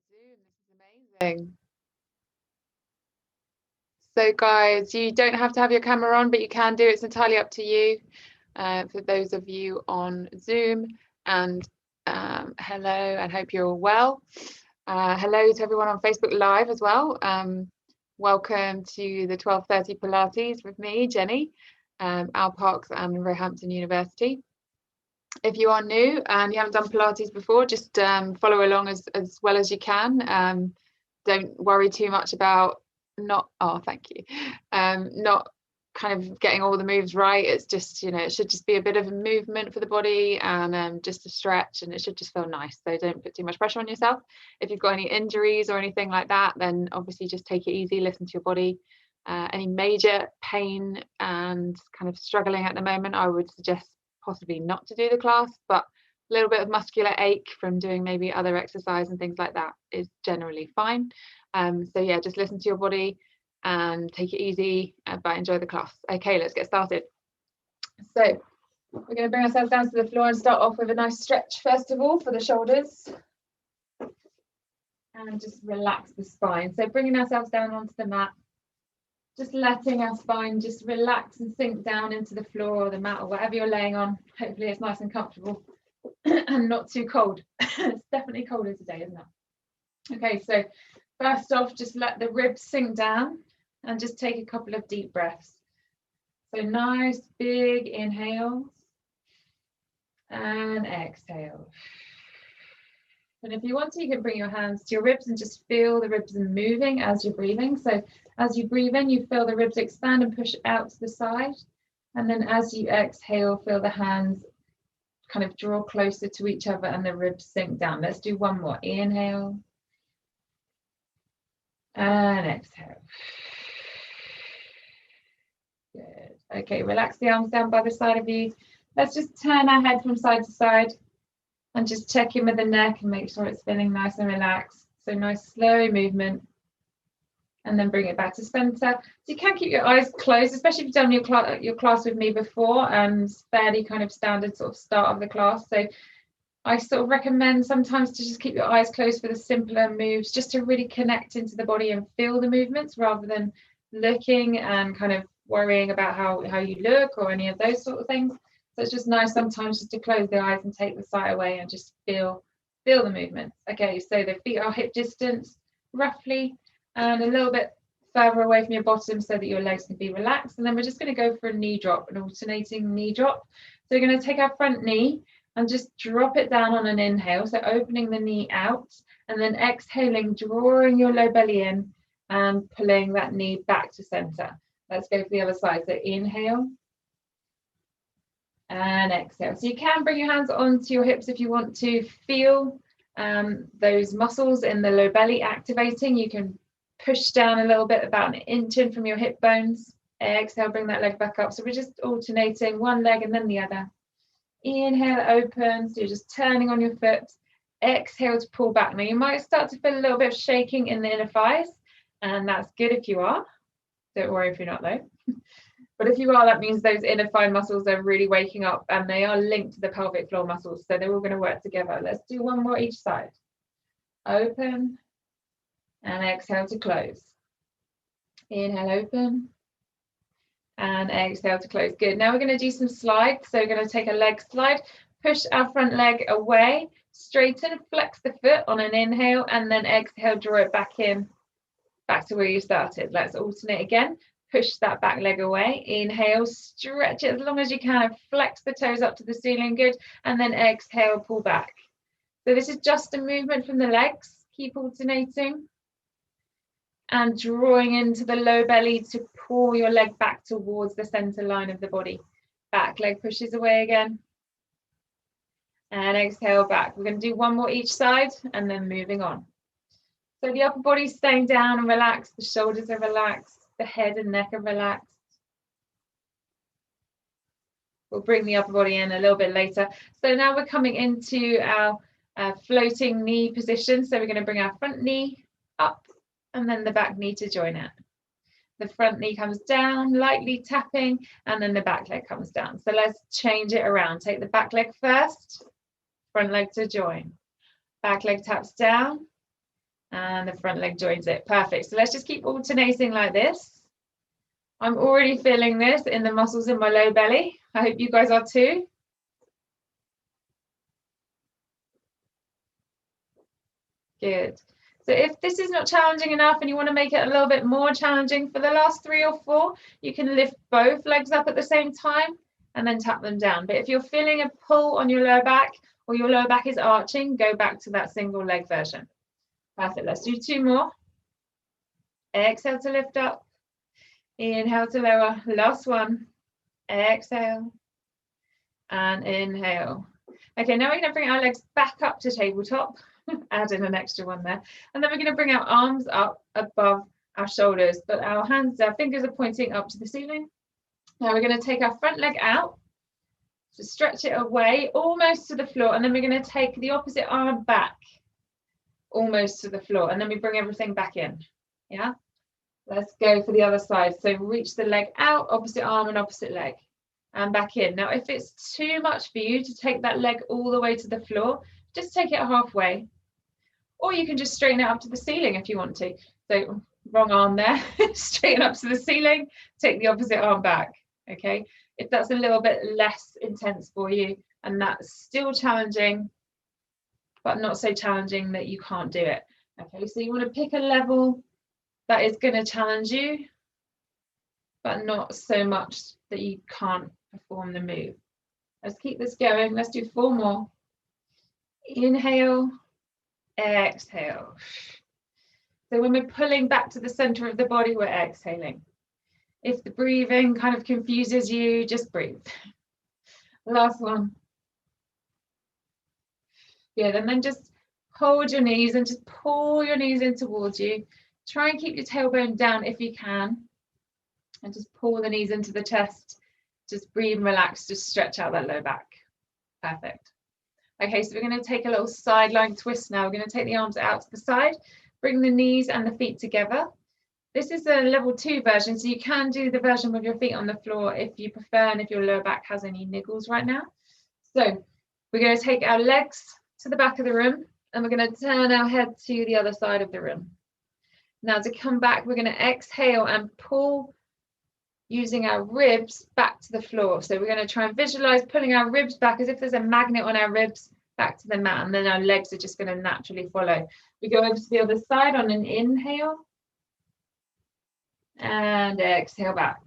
Zoom. This is amazing. So guys, you don't have to have your camera on, but you can do. It's entirely up to you. For those of you on Zoom, and hello, and hope you're all well. Hello to everyone on Facebook Live as well. Welcome to the 12:30 Pilates with me, Jenny, Al Parks and Roehampton University. If you are new and you haven't done Pilates before, just follow along as well as you can. Don't worry too much about not kind of getting all the moves right. It's just, it should just be a bit of a movement for the body and just a stretch, and it should just feel nice. So don't put too much pressure on yourself. If you've got any injuries or anything like that, then obviously just take it easy, listen to your body. Any major pain and kind of struggling at the moment, I would suggest possibly not to do the class, but a little bit of muscular ache from doing maybe other exercise and things like that is generally fine. So yeah, just listen to your body and take it easy, but enjoy the class. Okay, let's get started. So we're going to bring ourselves down to the floor and start off with a nice stretch first of all for the shoulders, and just relax the spine. So bringing ourselves down onto the mat, just letting our spine just relax and sink down into the floor or the mat or whatever you're laying on. Hopefully it's nice and comfortable and not too cold. It's definitely colder today, isn't it? Okay, so first off, just let the ribs sink down and just take a couple of deep breaths. So nice big inhales and exhale. And if you want to, you can bring your hands to your ribs and just feel the ribs moving as you're breathing. So as you breathe in, you feel the ribs expand and push out to the side. And then as you exhale, feel the hands kind of draw closer to each other and the ribs sink down. Let's do one more. Inhale and exhale. Good. Okay, relax the arms down by the side of you. Let's just turn our head from side to side and just check in with the neck and make sure it's feeling nice and relaxed. So nice slow movement, and then bring it back to center. So you can keep your eyes closed, especially if you've done your class with me before. Fairly kind of standard sort of start of the class. So I sort of recommend sometimes to just keep your eyes closed for the simpler moves, just to really connect into the body and feel the movements rather than looking and kind of worrying about how you look or any of those sort of things. So it's just nice sometimes just to close the eyes and take the sight away and just feel the movements. Okay, so the feet are hip distance roughly, and a little bit further away from your bottom so that your legs can be relaxed. And then we're just going to go for a knee drop, an alternating knee drop. So we're going to take our front knee and just drop it down on an inhale, so opening the knee out, and then exhaling, drawing your low belly in and pulling that knee back to center. Let's go for the other side. So inhale and exhale. So you can bring your hands onto your hips if you want to feel those muscles in the low belly activating. You can push down a little bit, about an inch in from your hip bones. Exhale, bring that leg back up. So we're just alternating one leg and then the other. Inhale, open, so you're just turning on your foot. Exhale to pull back. Now you might start to feel a little bit of shaking in the inner thighs, and that's good if you are. Don't worry if you're not though. But if you are, that means those inner thigh muscles are really waking up, and they are linked to the pelvic floor muscles, so they're all going to work together. Let's do one more each side. Open and exhale to close. Inhale, open and exhale to close. Good. Now we're going to do some slides. So we're going to take a leg slide, push our front leg away, straighten, flex the foot on an inhale, and then exhale, draw it back in, back to where you started. Let's alternate again. Push that back leg away. Inhale, stretch it as long as you can, flex the toes up to the ceiling. Good. And then exhale, pull back. So this is just a movement from the legs. Keep alternating and drawing into the low belly to pull your leg back towards the center line of the body. Back leg pushes away again. And exhale back. We're going to do one more each side and then moving on. So the upper body's staying down and relaxed. The shoulders are relaxed. The head and neck are relaxed. We'll bring the upper body in a little bit later. So now we're coming into our floating knee position. So we're going to bring our front knee up and then the back knee to join it. The front knee comes down, lightly tapping, and then the back leg comes down. So let's change it around. Take the back leg first, front leg to join. Back leg taps down, And the front leg joins it. Perfect. So let's just keep alternating like this. I'm already feeling this in the muscles in my low belly. I hope you guys are too. Good. So if this is not challenging enough and you want to make it a little bit more challenging, for the last 3 or 4, you can lift both legs up at the same time and then tap them down. But if you're feeling a pull on your lower back or your lower back is arching, go back to that single leg version. Perfect. Let's do 2 more. Exhale to lift up. Inhale to lower. Last one. Exhale. And inhale. Okay, now we're going to bring our legs back up to tabletop. Add in an extra one there. And then we're going to bring our arms up above our shoulders, but our hands, our fingers are pointing up to the ceiling. Now we're going to take our front leg out, so stretch it away almost to the floor, and then we're going to take the opposite arm back almost to the floor, and then we bring everything back in. Yeah, let's go for the other side. So reach the leg out, opposite arm and opposite leg, and back in. Now if it's too much for you to take that leg all the way to the floor, just take it halfway, or you can just straighten it up to the ceiling if you want to. So wrong arm there. Straighten up to the ceiling, take the opposite arm back. Okay, if that's a little bit less intense for you and that's still challenging but not so challenging that you can't do it. Okay, so you want to pick a level that is going to challenge you but not so much that you can't perform the move. Let's keep this going. Let's do 4 more. Inhale, exhale. So when we're pulling back to the center of the body, we're exhaling. If the breathing kind of confuses you, just breathe. Last one. Good, and then just hold your knees and just pull your knees in towards you. Try and keep your tailbone down if you can. And just pull the knees into the chest. Just breathe and relax, just stretch out that low back. Perfect. Okay, so we're going to take a little sideline twist now. We're going to take the arms out to the side, bring the knees and the feet together. This is a level 2 version, so you can do the version with your feet on the floor if you prefer and if your lower back has any niggles right now. So we're going to take our legs to the back of the room and we're going to turn our head to the other side of the room. Now to come back, we're going to exhale and pull using our ribs back to the floor. So we're going to try and visualize pulling our ribs back as if there's a magnet on our ribs back to the mat, and then our legs are just going to naturally follow. We go over to the other side on an inhale and exhale back.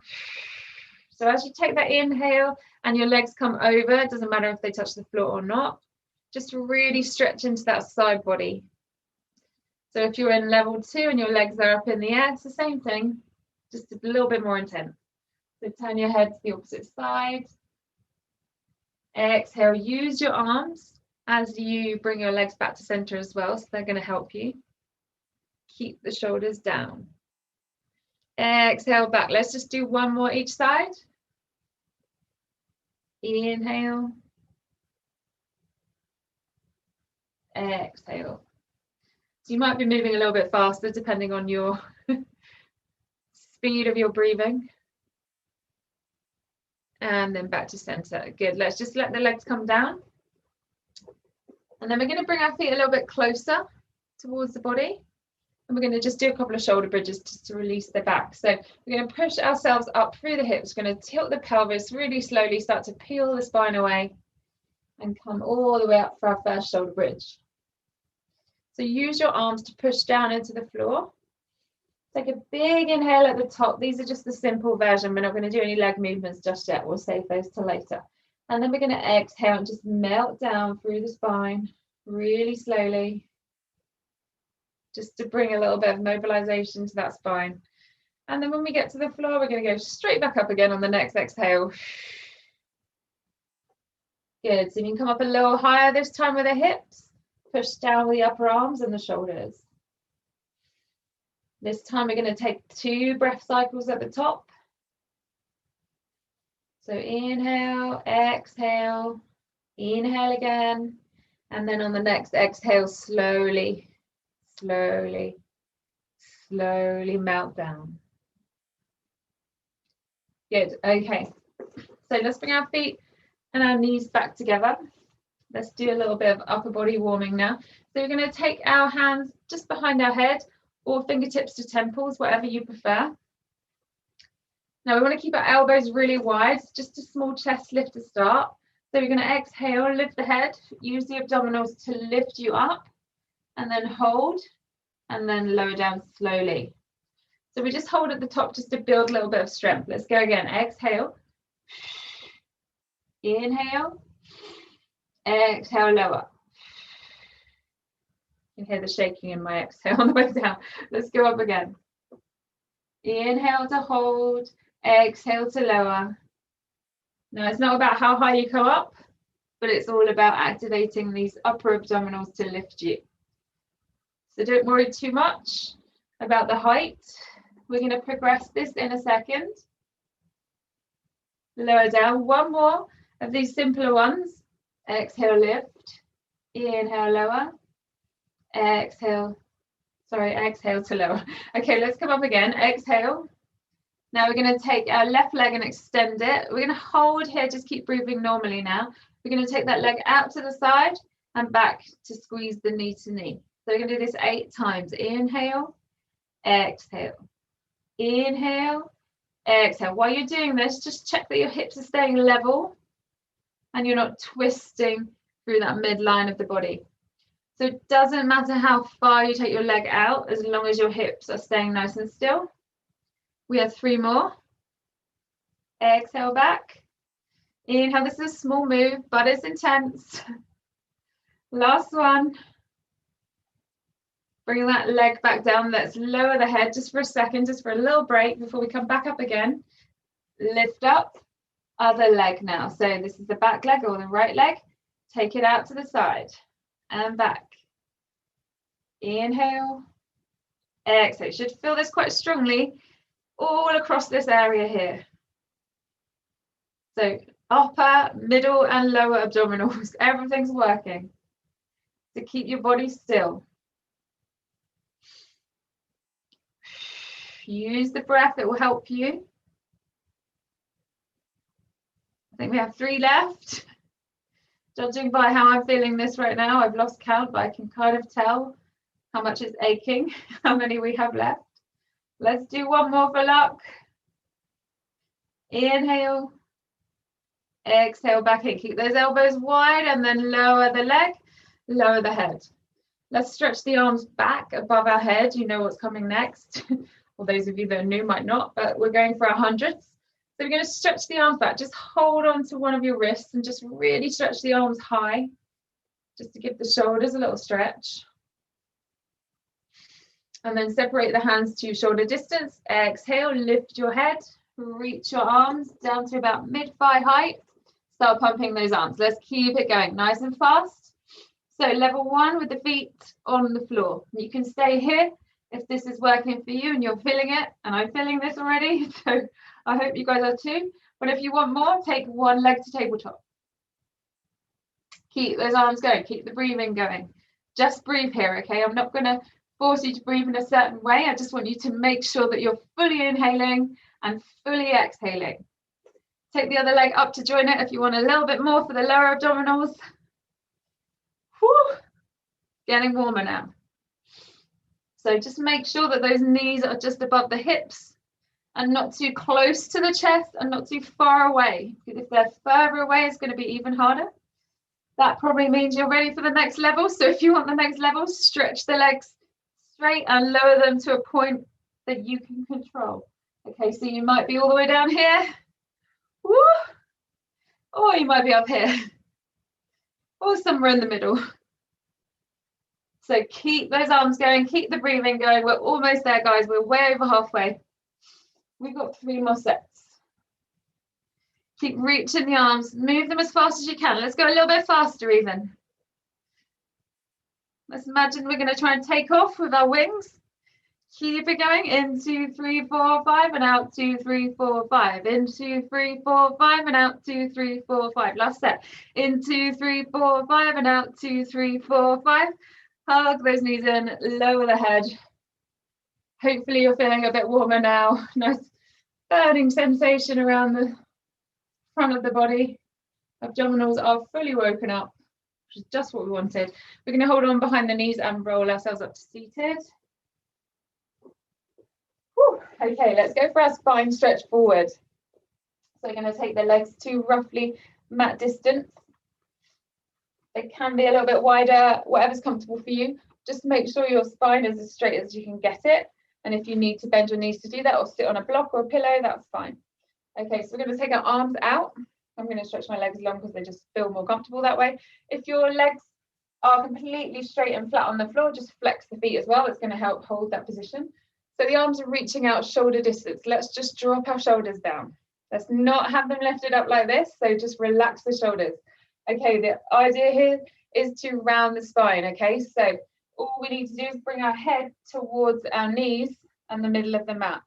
So as you take that inhale and your legs come over, it doesn't matter if they touch the floor or not, just really stretch into that side body. So if you're in level 2 and your legs are up in the air, it's the same thing, just a little bit more intense. So turn your head to the opposite side. Exhale, use your arms as you bring your legs back to center as well, so they're going to help you. Keep the shoulders down. Exhale back. Let's just do 1 more each side. Inhale. Exhale. So you might be moving a little bit faster depending on your speed of your breathing. And then back to center. Good. Let's just let the legs come down. And then we're going to bring our feet a little bit closer towards the body. And we're going to just do a couple of shoulder bridges just to release the back. So we're going to push ourselves up through the hips. We're going to tilt the pelvis really slowly, start to peel the spine away and come all the way up for our first shoulder bridge. So use your arms to push down into the floor. Take a big inhale at the top. These are just the simple version. We're not going to do any leg movements just yet. We'll save those till later. And then we're going to exhale and just melt down through the spine really slowly, just to bring a little bit of mobilization to that spine. And then when we get to the floor, we're going to go straight back up again on the next exhale. Good. So you can come up a little higher this time with the hips. Push down with the upper arms and the shoulders. This time we're going to take 2 breath cycles at the top. So inhale, exhale, inhale again. And then on the next exhale, slowly, slowly, slowly melt down. Good. Okay. So let's bring our feet and our knees back together. Let's do a little bit of upper body warming now. So we're going to take our hands just behind our head or fingertips to temples, whatever you prefer. Now we want to keep our elbows really wide, just a small chest lift to start. So we're going to exhale, lift the head, use the abdominals to lift you up, and then hold, and then lower down slowly. So we just hold at the top just to build a little bit of strength. Let's go again. Exhale. Inhale. Exhale, lower. You can hear the shaking in my exhale on the way down. Let's go up again. Inhale to hold. Exhale to lower. Now, it's not about how high you go up, but it's all about activating these upper abdominals to lift you. So don't worry too much about the height. We're going to progress this in a second. Lower down. One more of these simpler ones. Exhale, lift. Inhale, lower. Exhale. Sorry, exhale to lower. Okay, let's come up again. Exhale. Now we're going to take our left leg and extend it. We're going to hold here, just keep breathing normally now. We're going to take that leg out to the side and back to squeeze the knee to knee. So we're going to do this 8 times. Inhale, exhale. Inhale, exhale. While you're doing this, just check that your hips are staying level and you're not twisting through that midline of the body. So it doesn't matter how far you take your leg out, as long as your hips are staying nice and still. We have 3 more. Exhale back. Inhale, this is a small move, but it's intense. Last one. Bring that leg back down. Let's lower the head just for a second, just for a little break before we come back up again. Lift up. Other leg now. So this is the back leg or the right leg. Take it out to the side and back. Inhale. Exhale. You should feel this quite strongly all across this area here. So upper, middle, and lower abdominals. Everything's working. So keep your body still. Use the breath, it will help you. I think we have 3 left. Judging by how I'm feeling this right now, I've lost count, but I can kind of tell how much it's aching, how many we have left. Let's do one more for luck. Inhale. Exhale back in. Keep those elbows wide and then lower the leg, lower the head. Let's stretch the arms back above our head. You know what's coming next. Well, those of you that are new might not, but we're going for our hundreds. So we're going to stretch the arms back. Just hold on to one of your wrists and just really stretch the arms high, just to give the shoulders a little stretch. And then separate the hands to shoulder distance. Exhale, lift your head, reach your arms down to about mid-thigh height. Start pumping those arms. Let's keep it going nice and fast. So level 1 with the feet on the floor. You can stay here if this is working for you and you're feeling it, and I'm feeling this already, so I hope you guys are too. But if you want more, take one leg to tabletop. Keep those arms going, keep the breathing going. Just breathe here, okay? I'm not going to force you to breathe in a certain way. I just want you to make sure that you're fully inhaling and fully exhaling. Take the other leg up to join it if you want a little bit more for the lower abdominals. Whew. Getting warmer now. So just make sure that those knees are just above the hips and not too close to the chest and not too far away. Because if they're further away, it's going to be even harder. That probably means you're ready for the next level. So if you want the next level, stretch the legs straight and lower them to a point that you can control. Okay, so you might be all the way down here. Woo! Or you might be up here. Or somewhere in the middle. So keep those arms going, keep the breathing going. We're almost there, guys. We're way over halfway. We've got 3 more sets. Keep reaching the arms. Move them as fast as you can. Let's go a little bit faster even. Let's imagine we're going to try and take off with our wings. Keep it going. In 2, 3, 4, 5 and out 2, 3, 4, 5. In 2, 3, 4, 5 and out 2, 3, 4, 5. Last set. In 2, 3, 4, 5 and out 2, 3, 4, 5. Hug those knees in, lower the head. Hopefully you're feeling a bit warmer now. Nice burning sensation around the front of the body. Abdominals are fully woken up. which is just what we wanted. We're going to hold on behind the knees and roll ourselves up to seated. Whew. Okay, let's go for our spine stretch forward. So we're going to take the legs to roughly mat distance. It can be a little bit wider, whatever's comfortable for you. Just make sure your spine is as straight as you can get it. And if you need to bend your knees to do that or sit on a block or a pillow, that's fine. Okay, so we're going to take our arms out. I'm going to stretch my legs long because they just feel more comfortable that way. If your legs are completely straight and flat on the floor, just flex the feet as well. It's going to help hold that position. So the arms are reaching out shoulder distance. Let's just drop our shoulders down. Let's not have them lifted up like this. So just relax the shoulders. Okay, the idea here is to round the spine. Okay, so all we need to do is bring our head towards our knees and the middle of the mat.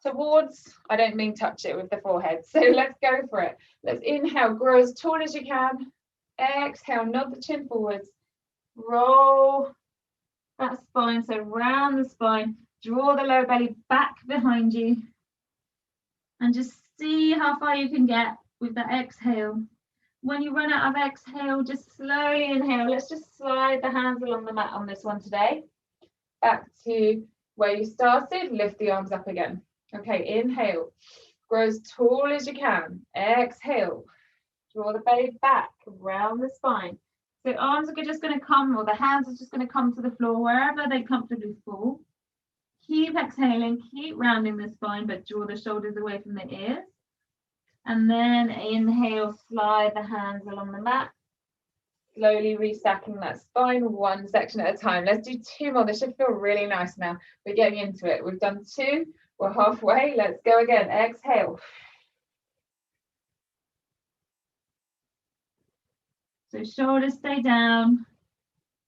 Towards, I don't mean touch it with the forehead. So let's go for it. Let's inhale, grow as tall as you can. Exhale, nod the chin forwards. Roll that spine, so round the spine. Draw the lower belly back behind you. And just see how far you can get with that exhale. When you run out of exhale, just slowly inhale. Let's just slide the hands along the mat on this one today. Back to where you started. Lift the arms up again. Okay, inhale. Grow as tall as you can. Exhale. Draw the belly back, round the spine. So arms are just going to come, or the hands are just going to come to the floor wherever they comfortably fall. Keep exhaling, keep rounding the spine, but draw the shoulders away from the ears. And then inhale, slide the hands along the mat. Slowly restacking that spine, one section at a time. Let's do 2 more. This should feel really nice now. We're getting into it. We've done 2. We're halfway. Let's go again. Exhale. So shoulders stay down.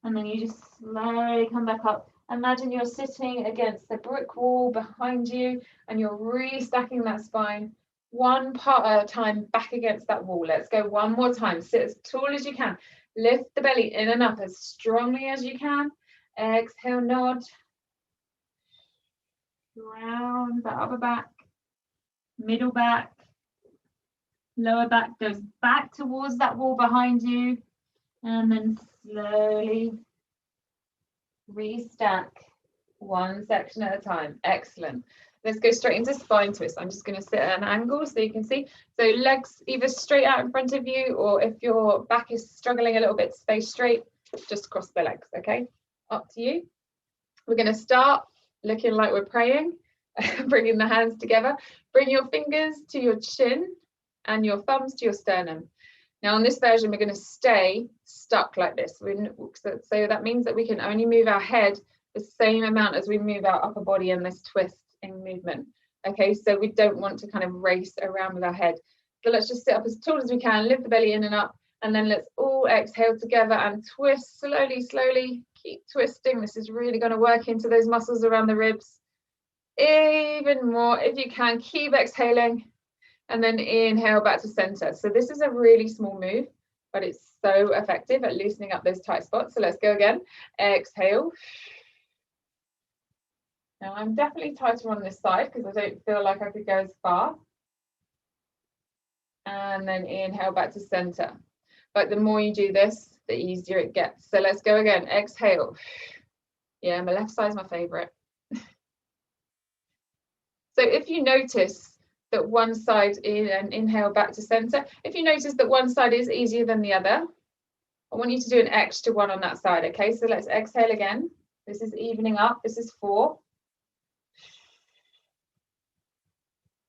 And then you just slowly come back up. Imagine you're sitting against the brick wall behind you and you're restacking that spine. 1 part at a time back against that wall. Let's go 1 more time. Sit as tall as you can. Lift the belly in and up as strongly as you can. Exhale, nod. Round the upper back, middle back, lower back goes back towards that wall behind you. And then slowly restack 1 section at a time. Excellent. Let's go straight into spine twist. I'm just going to sit at an angle so you can see. So legs either straight out in front of you, or if your back is struggling a little bit to stay straight, just cross the legs, okay? Up to you. We're going to start looking like we're praying, bringing the hands together. Bring your fingers to your chin and your thumbs to your sternum. Now on this version, we're going to stay stuck like this. So that means that we can only move our head the same amount as we move our upper body in this twist in movement. Okay, so we don't want to kind of race around with our head. So let's just sit up as tall as we can, lift the belly in and up, and then let's all exhale together and twist slowly, slowly. Keep twisting. This is really going to work into those muscles around the ribs. Even more if you can. Keep exhaling. And then inhale back to center. So this is a really small move, but it's so effective at loosening up those tight spots. So let's go again. Exhale. Now I'm definitely tighter on this side because I don't feel like I could go as far. And then inhale back to center. But the more you do this, the easier it gets. So let's go again. Exhale. Yeah, my left side's my favorite. So if you notice that one side in and inhale back to center, if you notice that one side is easier than the other, I want you to do an extra 1 on that side. Okay, so let's exhale again. This is evening up. This is 4.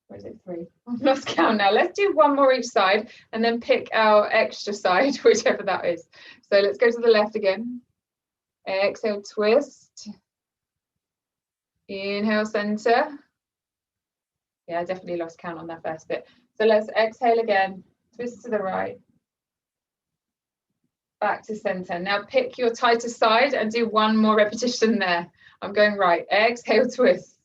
Or is it 3? I've lost count now. Let's do 1 more each side and then pick our extra side, whichever that is. So let's go to the left again. Exhale, twist. Inhale, center. Yeah, I definitely lost count on that first bit. So let's exhale again. Twist to the right. Back to center. Now pick your tighter side and do 1 more repetition there. I'm going right. Exhale, twist.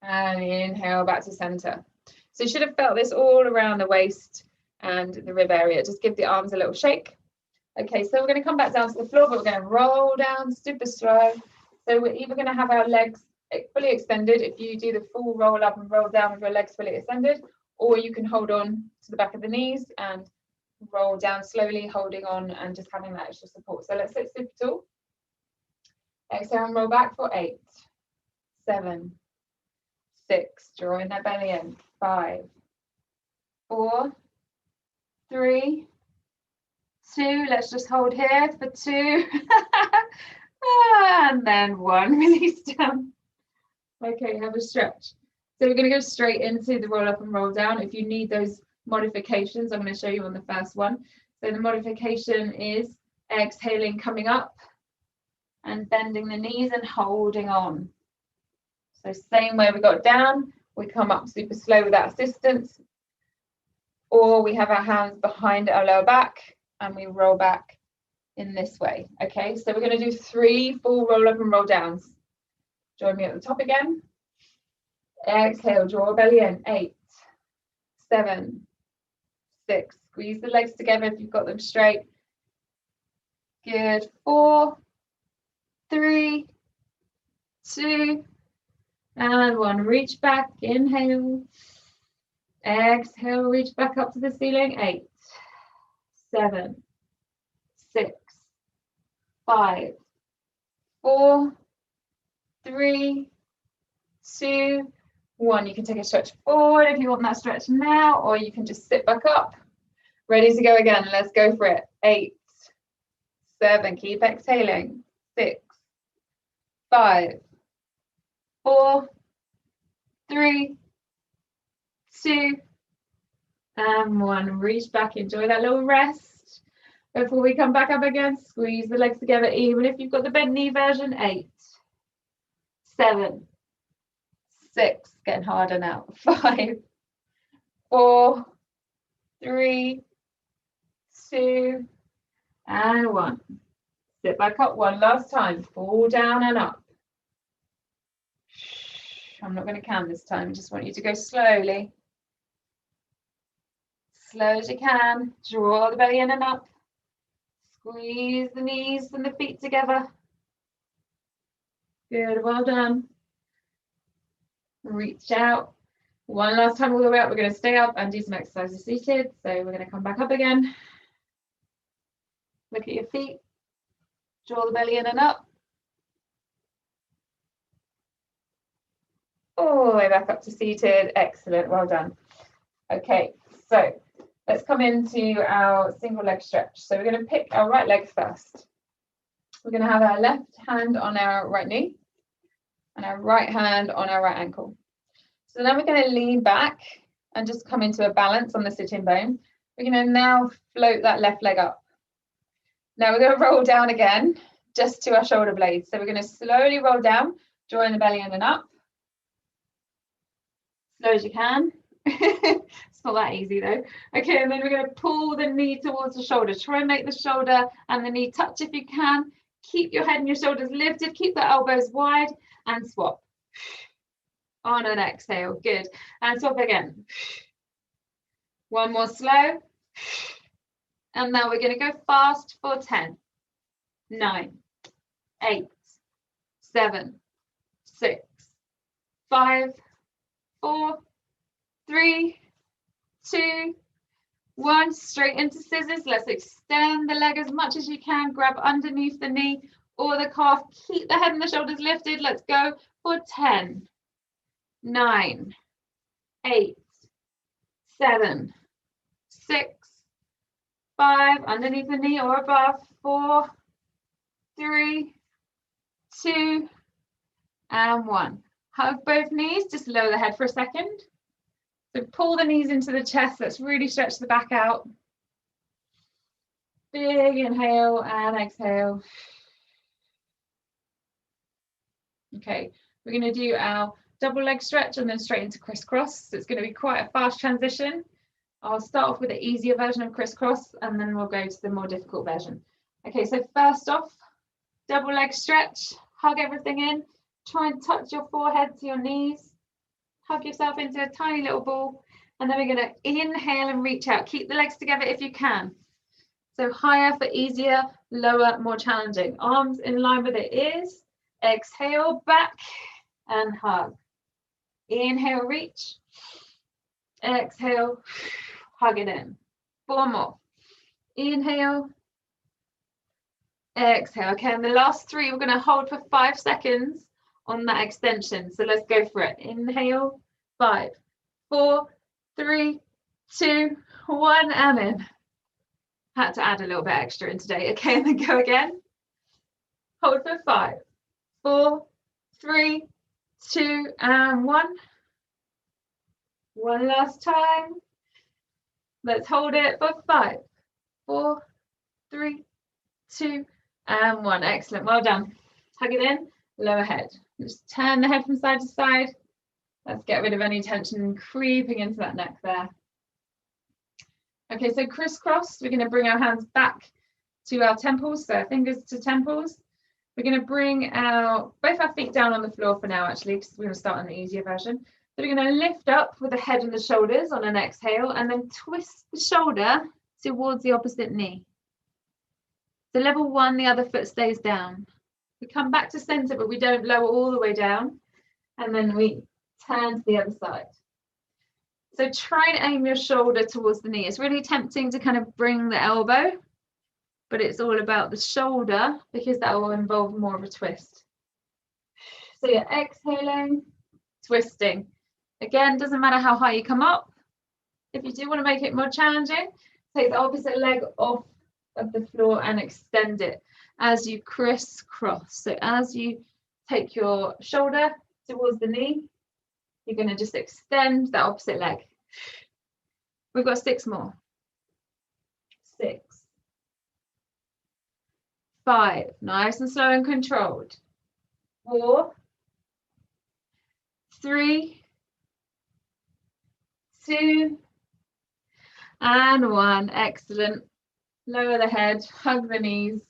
And inhale back to center. So you should have felt this all around the waist and the rib area. Just give the arms a little shake. Okay, so we're going to come back down to the floor, but we're going to roll down super slow. So we're either going to have our legs fully extended, if you do the full roll up and roll down with your legs fully extended, or you can hold on to the back of the knees and roll down slowly, holding on and just having that extra support. So let's sit super tall. Exhale and roll back for 8, 7, 6, drawing that belly in, 5, 4, 3, 2, let's just hold here for 2, and then 1, release down. Okay, have a stretch. So we're going to go straight into the roll up and roll down. If you need those modifications, I'm going to show you on the first one. So the modification is exhaling, coming up and bending the knees and holding on. So same way we got down, we come up super slow without assistance, or we have our hands behind our lower back and we roll back in this way. Okay, so we're going to do 3 full roll up and roll downs. Join me at the top again. Exhale, draw belly in, 8, 7, 6, squeeze the legs together if you've got them straight. Good, 4, 3, 2, and 1. Reach back, inhale. Exhale, reach back up to the ceiling. 8, 7, 6, 5, 4, 3, 2, 1. You can take a stretch forward if you want that stretch now, or you can just sit back up. Ready to go again. Let's go for it. 8, 7, keep exhaling. 6, 5, 4, 3, 2, and 1. Reach back, enjoy that little rest. Before we come back up again, squeeze the legs together, even if you've got the bent knee version. 8, 7, 6, getting harder now. 5, 4, 3, 2, and 1. Sit back up one last time. Fall down and up. I'm not going to count this time. I just want you to go slowly. Slow as you can. Draw the belly in and up. Squeeze the knees and the feet together. Good, well done. Reach out. One last time all the way up. We're going to stay up and do some exercises seated. So we're going to come back up again. Look at your feet. Draw the belly in and up. All the way back up to seated. Excellent, well done. Okay, so let's come into our single leg stretch. So we're going to pick our right leg first. We're going to have our left hand on our right knee and our right hand on our right ankle. So then we're going to lean back and just come into a balance on the sitting bone. We're going to now float that left leg up. Now we're going to roll down again, just to our shoulder blades. So we're going to slowly roll down, drawing the belly in and up. Slow as you can. It's not that easy though. Okay, and then we're going to pull the knee towards the shoulder. Try and make the shoulder and the knee touch if you can. Keep your head and your shoulders lifted. Keep the elbows wide and swap. On an exhale. Good. And swap again. One more slow. And now we're going to go fast for 10, 9, 8, 7, 6, 5, 4, 3, 2, 1. Straight into scissors. Let's extend the leg as much as you can. Grab underneath the knee or the calf. Keep the head and the shoulders lifted. Let's go for 10, 9, 8, 7, 6, 5, underneath the knee or above. 4, 3, 2, and 1. Hug both knees. Just lower the head for a second. So pull the knees into the chest. Let's really stretch the back out. Big inhale and exhale. Okay, we're going to do our double leg stretch and then straight into crisscross. So it's going to be quite a fast transition. I'll start off with the easier version of crisscross and then we'll go to the more difficult version. Okay, so first off, double leg stretch, hug everything in, try and touch your forehead to your knees, hug yourself into a tiny little ball, and then we're going to inhale and reach out. Keep the legs together if you can. So higher for easier, lower, more challenging. Arms in line with the ears, exhale back and hug. Inhale, reach. Exhale, hug it in. 4 more. Inhale, exhale. Okay, and the last 3, we're going to hold for 5 seconds on that extension. So let's go for it. Inhale, 5, 4, 3, 2, 1, and in. Had to add a little bit extra in today. Okay, and then go again. Hold for 5, 4, 3, 2, and 1. One last time. Let's hold it for 5, 4, 3, 2, and 1. Excellent. Well done. Hug it in. Lower head. Just turn the head from side to side. Let's get rid of any tension creeping into that neck there. Okay, so crisscross. We're going to bring our hands back to our temples, so fingers to temples. We're going to bring both our feet down on the floor for now, actually, because we're going to start on the easier version. So we're going to lift up with the head and the shoulders on an exhale, and then twist the shoulder towards the opposite knee. So level 1, the other foot stays down. We come back to center, but we don't lower all the way down. And then we turn to the other side. So try and aim your shoulder towards the knee. It's really tempting to kind of bring the elbow, but it's all about the shoulder because that will involve more of a twist. So you're exhaling, twisting. Again, doesn't matter how high you come up. If you do want to make it more challenging, take the opposite leg off of the floor and extend it as you crisscross. So as you take your shoulder towards the knee, you're going to just extend that opposite leg. We've got 6 more. 6, 5, nice and slow and controlled. 4, 3, 2, and 1. Excellent. Lower the head, hug the knees.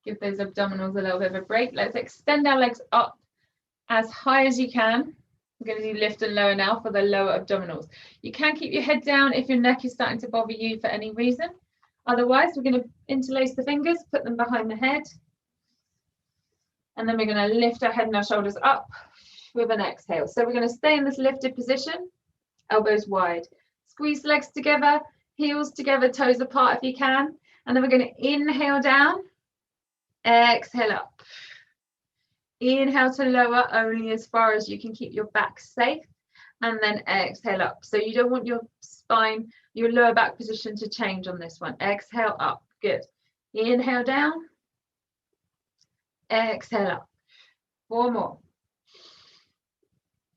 Give those abdominals a little bit of a break. Let's extend our legs up as high as you can. We're going to do lift and lower now for the lower abdominals. You can keep your head down if your neck is starting to bother you for any reason. Otherwise, we're going to interlace the fingers, put them behind the head. And then we're going to lift our head and our shoulders up with an exhale. So we're going to stay in this lifted position, elbows wide. Squeeze the legs together, heels together, toes apart if you can. And then we're going to inhale down, exhale up. Inhale to lower only as far as you can keep your back safe, and then exhale up. So you don't want your spine, your lower back position to change on this one. Exhale up, good. Inhale down, exhale up. 4 more.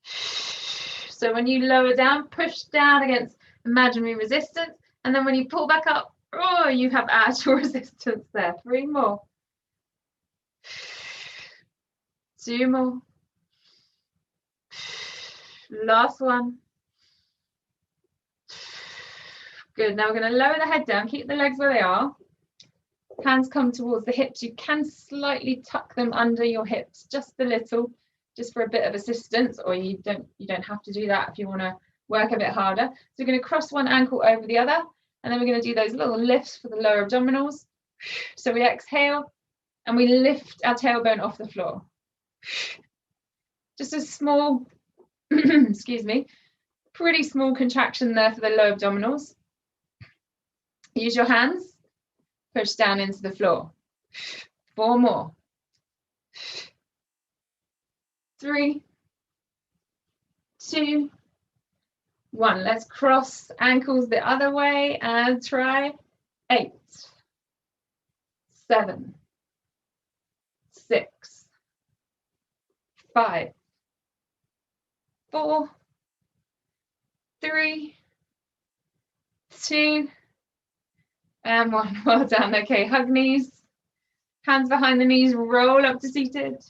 So when you lower down, push down against imaginary resistance, and then when you pull back up, oh, you have actual resistance there. 3 more. 2 more. Last one. Good. Now we're going to lower the head down. Keep the legs where they are. Hands come towards the hips. You can slightly tuck them under your hips, just a little, just for a bit of assistance, or you don't have to do that if you want to work a bit harder. So we're going to cross one ankle over the other, and then we're going to do those little lifts for the lower abdominals. So we exhale, and we lift our tailbone off the floor. Just a small, excuse me, pretty small contraction there for the low abdominals. Use your hands, push down into the floor. 4 more. 3, 2, 1. Let's cross ankles the other way and try 8, 7, 6, 5, 4, 3, 2, and 1. Well done. Okay, hug knees, hands behind the knees, roll up to seated.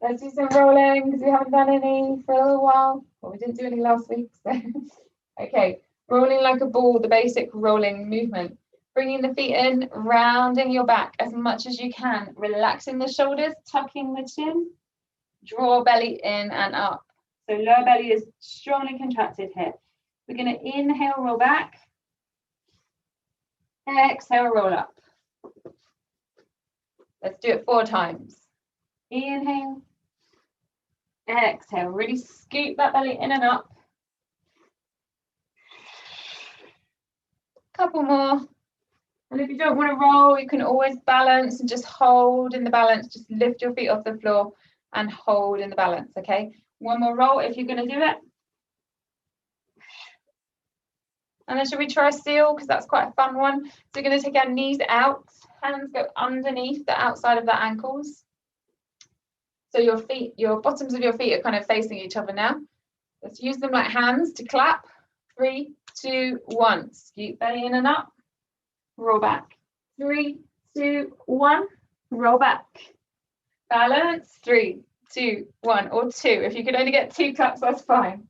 Let's do some rolling because we haven't done any for a little while. Well, we didn't do any last week. So. Okay, rolling like a ball, the basic rolling movement. Bringing the feet in, rounding your back as much as you can, relaxing the shoulders, tucking the chin, draw belly in and up. So lower belly is strongly contracted here. We're going to inhale, roll back. Exhale, roll up. Let's do it 4 times. Inhale. Exhale. Really scoop that belly in and up. Couple more. And if you don't want to roll, you can always balance and just hold in the balance. Just lift your feet off the floor and hold in the balance, okay? One more roll if you're going to do it. And then should we try seal? Because that's quite a fun one. So we're going to take our knees out. Hands go underneath the outside of the ankles. So your feet, your bottoms of your feet are kind of facing each other now. Let's use them like hands to clap. 3, 2, 1. Scoot belly in and up. Roll back. 3, 2, 1. Roll back. Balance. 3, 2, 1. Or 2. If you can only get 2 claps, that's fine.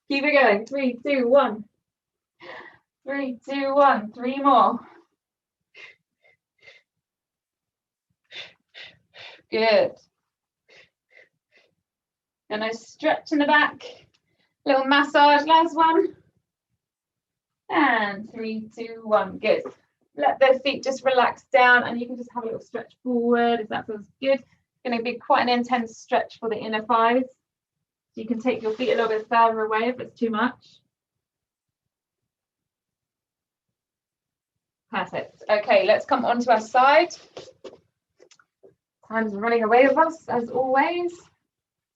Keep it going. 3, 2, 1. 3, 2, 1. 3 more. Good. And I stretch in the back. Little massage. Last one. And 3, 2, 1. Good. Let those feet just relax down, and you can just have a little stretch forward if that feels good. It's going to be quite an intense stretch for the inner thighs. So you can take your feet a little bit further away if it's too much. Perfect. Okay, let's come onto our side. Time's running away with us, as always.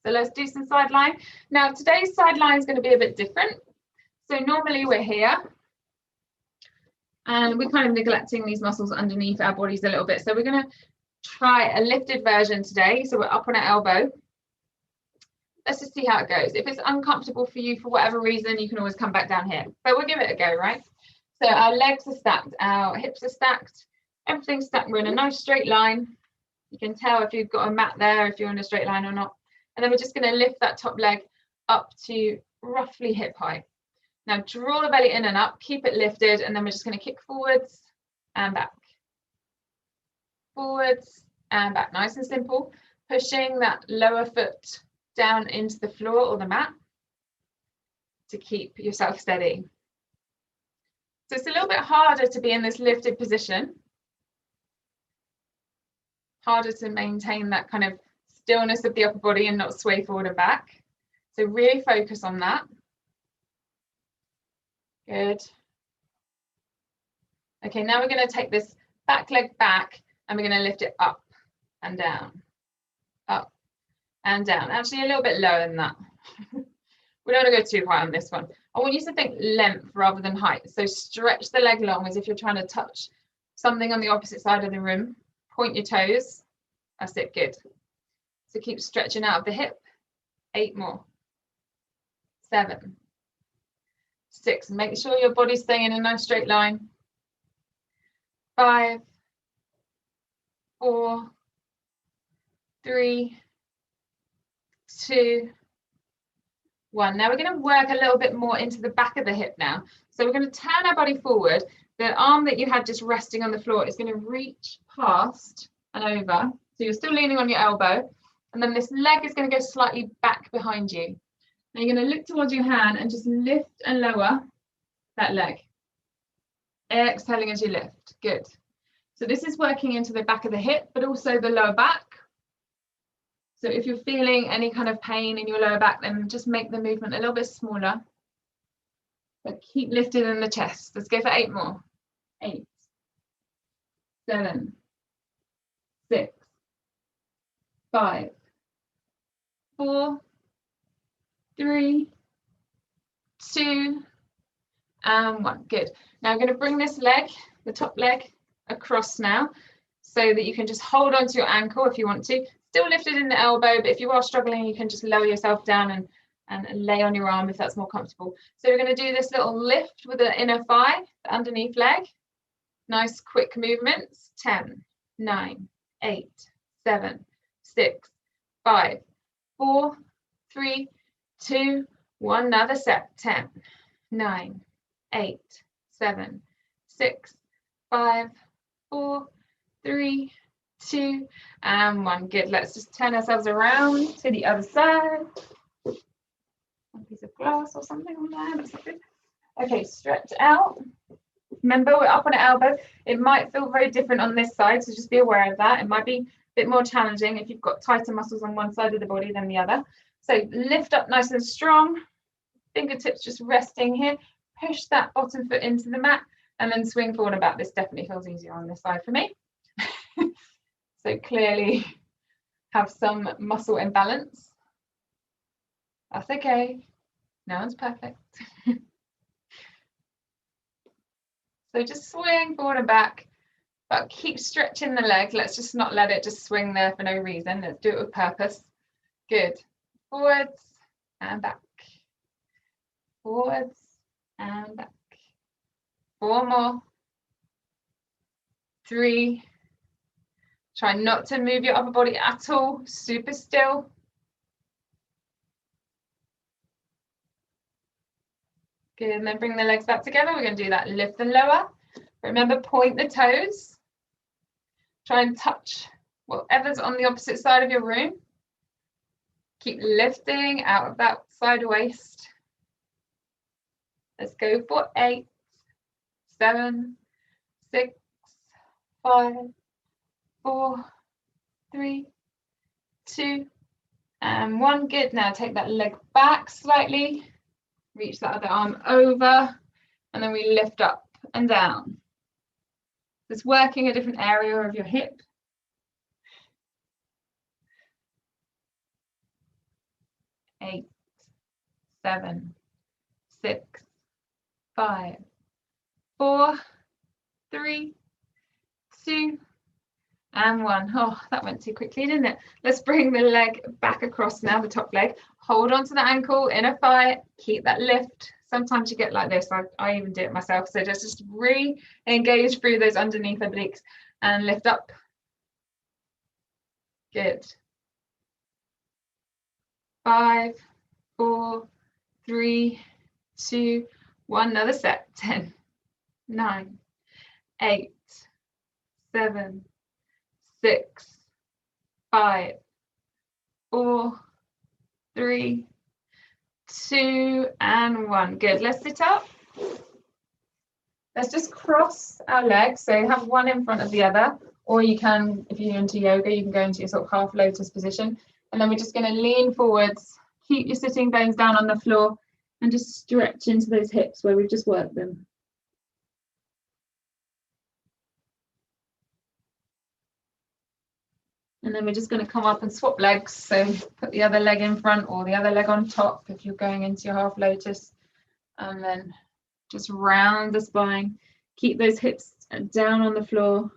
So let's do some side lying. Now, today's side lying is going to be a bit different. So normally we're here. And we're kind of neglecting these muscles underneath our bodies a little bit. So we're going to try a lifted version today. So we're up on our elbow. Let's just see how it goes. If it's uncomfortable for you for whatever reason, you can always come back down here. But we'll give it a go, right? So our legs are stacked, our hips are stacked, everything's stacked. We're in a nice straight line. You can tell if you've got a mat there, if you're in a straight line or not. And then we're just going to lift that top leg up to roughly hip height. Now draw the belly in and up, keep it lifted, and then we're just going to kick forwards and back. Forwards and back. Nice and simple. Pushing that lower foot down into the floor or the mat to keep yourself steady. So it's a little bit harder to be in this lifted position. Harder to maintain that kind of stillness of the upper body and not sway forward and back. So really focus on that. Good. Okay, now we're going to take this back leg back and we're going to lift it up and down, up and down. Actually, a little bit lower than that. We don't want to go too high on this one. I want you to think length rather than height. So stretch the leg long as if you're trying to touch something on the opposite side of the room. Point your toes. That's it, good. So keep stretching out of the hip. 8 more. 7. 6. Make sure your body's staying in a nice straight line. 5. 4. 3. 2. 1. Now we're going to work a little bit more into the back of the hip now. So we're going to turn our body forward. The arm that you had just resting on the floor is going to reach past and over. So you're still leaning on your elbow. And then this leg is going to go slightly back behind you. Now you're going to look towards your hand and just lift and lower that leg. Exhaling as you lift. Good. So this is working into the back of the hip, but also the lower back. So if you're feeling any kind of pain in your lower back, then just make the movement a little bit smaller. But keep lifted in the chest. Let's go for 8 more. 8, 7, 6, 5, 4, 3, 2, and 1. Good. Now I'm going to bring this leg, the top leg, across now so that you can just hold onto your ankle if you want to. Still lifted in the elbow, but if you are struggling, you can just lower yourself down and lay on your arm if that's more comfortable. So we're going to do this little lift with the inner thigh, the underneath leg. Nice quick movements. 10, 9, 8, 7, 6, 5, 4, 3, 2, 1. Another set. 10, 9, 8, 7, 6, 5, 4, 3, 2, and 1. Good. Let's just turn ourselves around to the other side. A piece of glass or something on there. That's good. Okay, stretch out. Remember, we're up on an elbow. It might feel very different on this side, so just be aware of that. It might be a bit more challenging if you've got tighter muscles on one side of the body than the other. So lift up nice and strong. Fingertips just resting here. Push that bottom foot into the mat and then swing forward and back. This definitely feels easier on this side for me. So clearly have some muscle imbalance. That's okay. No one's perfect. So just swing forward and back, but keep stretching the leg. Let's just not let it just swing there for no reason. Let's do it with purpose. Good. Forwards and back. Forwards and back. 4 more. 3. Try not to move your upper body at all. Super still. Good, and then bring the legs back together. We're going to do that lift and lower. Remember, point the toes. Try and touch whatever's on the opposite side of your room. Keep lifting out of that side waist. Let's go for 8, 7, 6, 5, 4, 3, 2, and 1. Good. Now take that leg back slightly. Reach that other arm over, and then we lift up and down. Just working a different area of your hip. 8, 7, 6, 5, 4, 3, 2, and 1. Oh, that went too quickly, didn't it? Let's bring the leg back across now, the top leg. Hold on to the ankle, inner thigh, keep that lift. Sometimes you get like this, I even do it myself. So just re-engage through those underneath obliques and lift up. Good. 5, 4, 3, 2, 1. Another set. 10, 9, 8, 7, 6, 5, 4, 3, 2, and 1. Good. Let's sit up. Let's just cross our legs. So have one in front of the other, or you can, if you're into yoga, you can go into your sort of half lotus position. And then we're just going to lean forwards, keep your sitting bones down on the floor, and just stretch into those hips where we've just worked them. And then we're just going to come up and swap legs. So put the other leg in front or the other leg on top if you're going into your half lotus. And then just round the spine. Keep those hips down on the floor.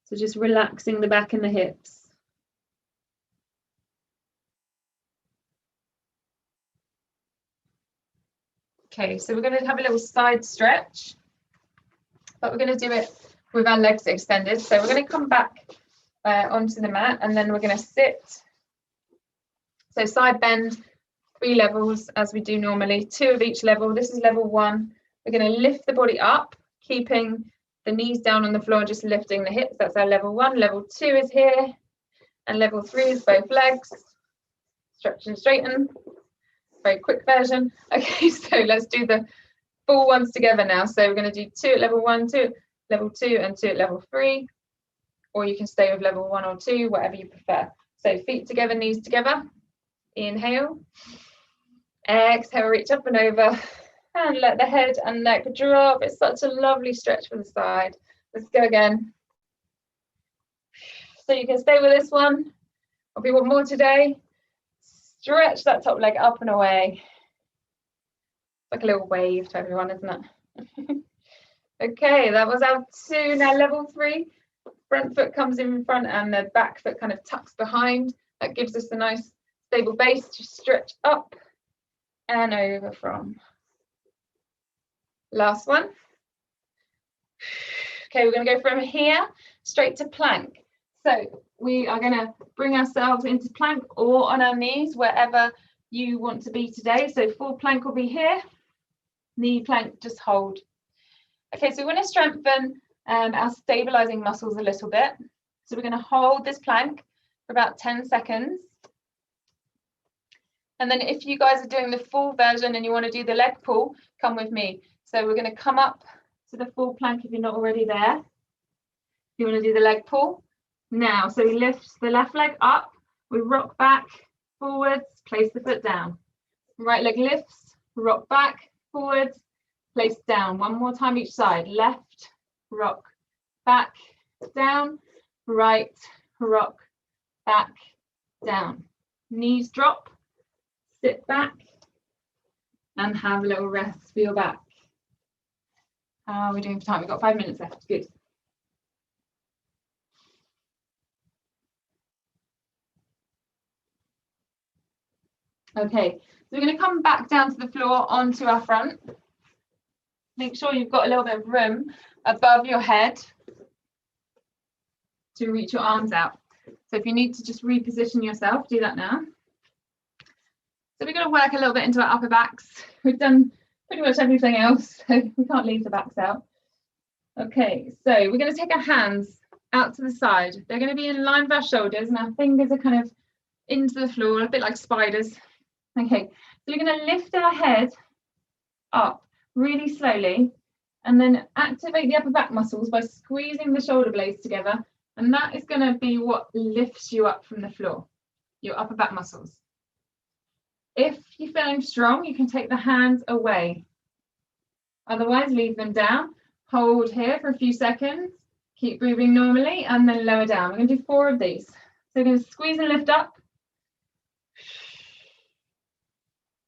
So just relaxing the back and the hips. Okay, so we're going to have a little side stretch, but we're going to do it with our legs extended. So we're going to come back onto the mat, and then we're going to sit. So side bend, 3 levels as we do normally, 2 of each level. This is level 1. We're going to lift the body up, keeping the knees down on the floor, just lifting the hips. That's our level 1. Level 2 is here, and level 3 is both legs. Stretch and straighten. Very quick version. Okay, so let's do the full ones together now. So we're going to do 2 at level 1, 2 at level 2, and 2 at level 3. Or you can stay with level 1 or 2, whatever you prefer. So feet together, knees together. Inhale. Exhale, reach up and over. And let the head and neck drop. It's such a lovely stretch for the side. Let's go again. So you can stay with this one. Or if you want more today, stretch that top leg up and away. It's like a little wave to everyone, isn't it? Okay, that was our 2. Now level 3. Front foot comes in front and the back foot kind of tucks behind. That gives us a nice stable base to stretch up and over from. Last one. Okay, we're going to go from here straight to plank. So we are going to bring ourselves into plank or on our knees, wherever you want to be today. So full plank will be here. Knee plank, just hold. Okay, so we want to strengthen our stabilizing muscles a little bit. So we're going to hold this plank for about 10 seconds. And then if you guys are doing the full version and you want to do the leg pull, come with me. So we're going to come up to the full plank if you're not already there. You want to do the leg pull. Now, so we lift the left leg up, we rock back, forwards, place the foot down. Right leg lifts, rock back, forwards, place down. One more time each side. Left, rock, back, down, right, rock, back, down. Knees drop, sit back, and have a little rest for your back. How are we doing for time? We've got 5 minutes left. Good. Okay, so we're going to come back down to the floor onto our front. Make sure you've got a little bit of room above your head to reach your arms out. So if you need to just reposition yourself, do that now. So we're going to work a little bit into our upper backs. We've done pretty much everything else, so we can't leave the backs out. Okay, so we're going to take our hands out to the side. They're going to be in line with our shoulders, and our fingers are kind of into the floor, a bit like spiders. Okay, so we're going to lift our head up really slowly, and then activate the upper back muscles by squeezing the shoulder blades together, and that is going to be what lifts you up from the floor, your upper back muscles. If you're feeling strong, you can take the hands away. Otherwise, leave them down. Hold here for a few seconds. Keep breathing normally, and then lower down. We're going to do 4 of these. So we're going to squeeze and lift up.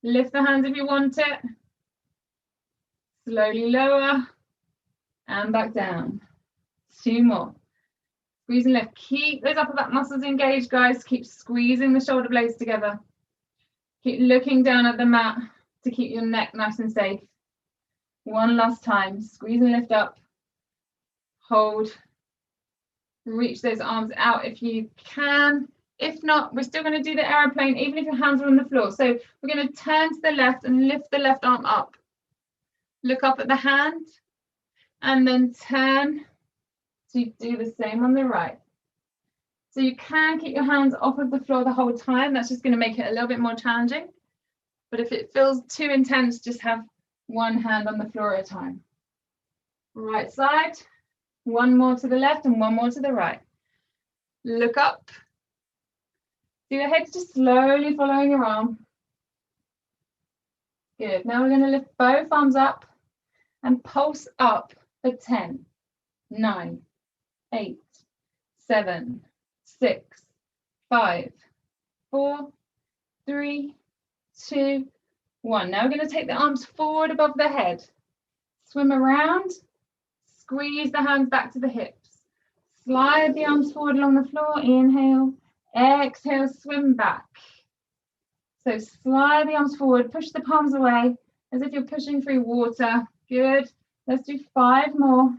Lift the hands if you want it. Slowly lower and back down. 2 more. Squeeze and lift. Keep those upper back muscles engaged, guys. Keep squeezing the shoulder blades together. Keep looking down at the mat to keep your neck nice and safe. 1 last time. Squeeze and lift up. Hold. Reach those arms out if you can. If not, we're still going to do the aeroplane, even if your hands are on the floor. So we're going to turn to the left and lift the left arm up. Look up at the hand and then turn to do the same on the right. So you can keep your hands off of the floor the whole time. That's just going to make it a little bit more challenging. But if it feels too intense, just have 1 hand on the floor at a time. Right side, 1 more to the left and 1 more to the right. Look up. So your head's just slowly following your arm. Good. Now we're going to lift both arms up and pulse up for 10, 9, 8, 7, 6, 5, 4, 3, 2, 1. Now we're going to take the arms forward above the head. Swim around. Squeeze the hands back to the hips. Slide the arms forward along the floor. Inhale. Exhale, swim back. So slide the arms forward, push the palms away as if you're pushing through water. Good. Let's do 5 more.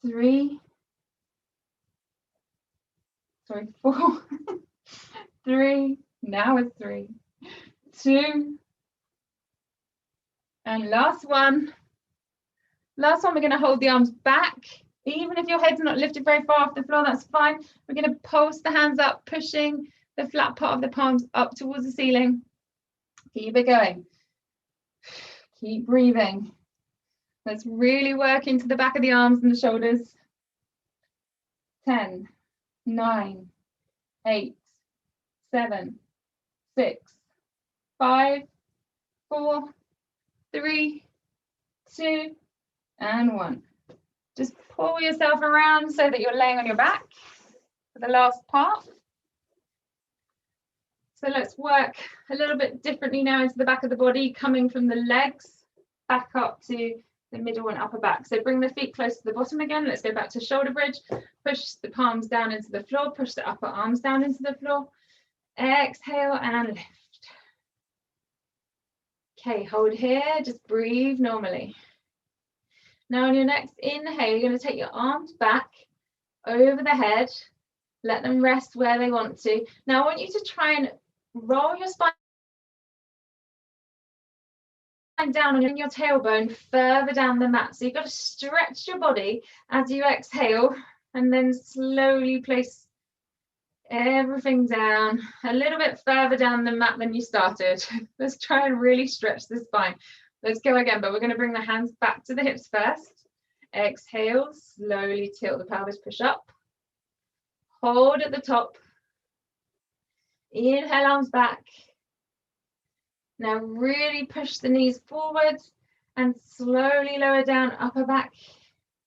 3. Sorry, 4. 3. Now it's 3. 2. And last one. Last one, we're going to hold the arms back. Even if your head's not lifted very far off the floor, that's fine. We're going to pulse the hands up, pushing the flat part of the palms up towards the ceiling. Keep it going. Keep breathing. Let's really work into the back of the arms and the shoulders. 10, 9, 8, 7, 6, 5, 4, 3, 2, and 1. Just pull yourself around so that you're laying on your back for the last part. So let's work a little bit differently now into the back of the body, coming from the legs back up to the middle and upper back. So bring the feet close to the bottom again. Let's go back to shoulder bridge. Push the palms down into the floor. Push the upper arms down into the floor. Exhale and lift. Okay, hold here. Just breathe normally. Now on your next inhale, you're going to take your arms back over the head. Let them rest where they want to. Now I want you to try and roll your spine down and your tailbone further down the mat. So you've got to stretch your body as you exhale and then slowly place everything down a little bit further down the mat than you started. Let's try and really stretch the spine. Let's go again, but we're going to bring the hands back to the hips first. Exhale, slowly tilt the pelvis, push up. Hold at the top. Inhale, arms back. Now really push the knees forward and slowly lower down upper back,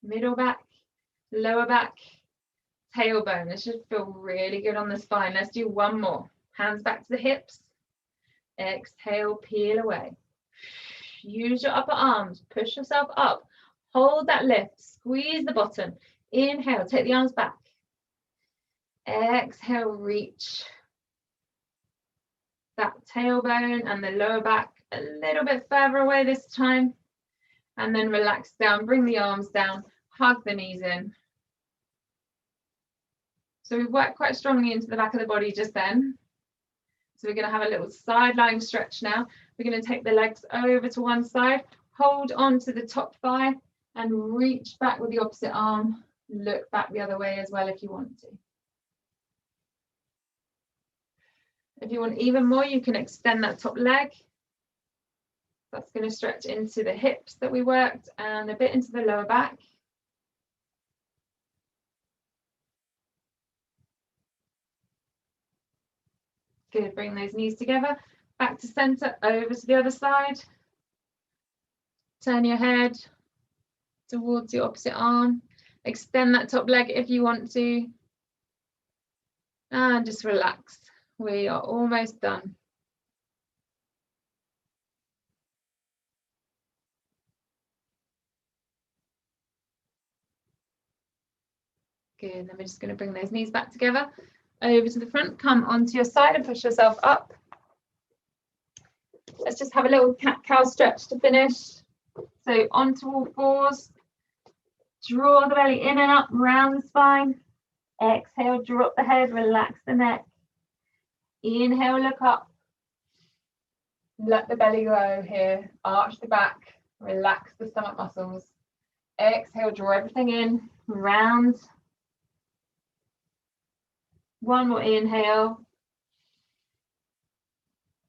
middle back, lower back, tailbone. This should feel really good on the spine. Let's do one more. Hands back to the hips. Exhale, peel away. Use your upper arms. Push yourself up. Hold that lift. Squeeze the bottom. Inhale, take the arms back. Exhale, reach that tailbone and the lower back a little bit further away this time. And then relax down, bring the arms down, hug the knees in. So we work quite strongly into the back of the body just then. So we're going to have a little side lying stretch now. We're going to take the legs over to one side, hold on to the top thigh and reach back with the opposite arm. Look back the other way as well if you want to. If you want even more, you can extend that top leg. That's going to stretch into the hips that we worked and a bit into the lower back. Good, bring those knees together, back to center, over to the other side. Turn your head towards your opposite arm. Extend that top leg if you want to. And just relax. We are almost done. Good, then we're just going to bring those knees back together, over to the front, come onto your side and push yourself up. Let's just have a little cat-cow stretch to finish. So onto all fours, draw the belly in and up, round the spine. Exhale, drop the head, relax the neck. Inhale, look up. Let the belly go here, arch the back, relax the stomach muscles. Exhale, draw everything in, round. One more inhale.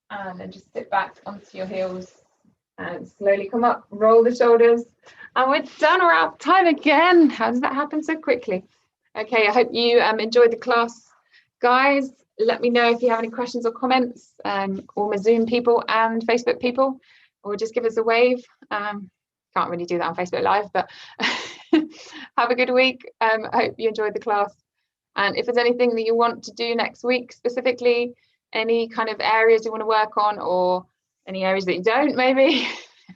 And then just sit back onto your heels and slowly come up, roll the shoulders. And we're done, we're out of time again. How does that happen so quickly? Okay, I hope you enjoyed the class. Guys, let me know if you have any questions or comments, all my Zoom people and Facebook people, or just give us a wave. Can't really do that on Facebook Live, but have a good week. I hope you enjoyed the class. And if there's anything that you want to do next week specifically, any kind of areas you want to work on or any areas that you don't, maybe,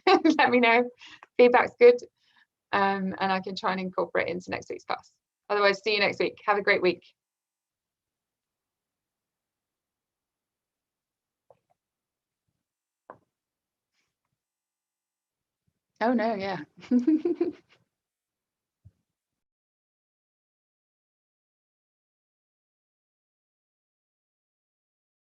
let me know. Feedback's good. And I can try and incorporate it into next week's class. Otherwise, see you next week. Have a great week. Oh no, yeah.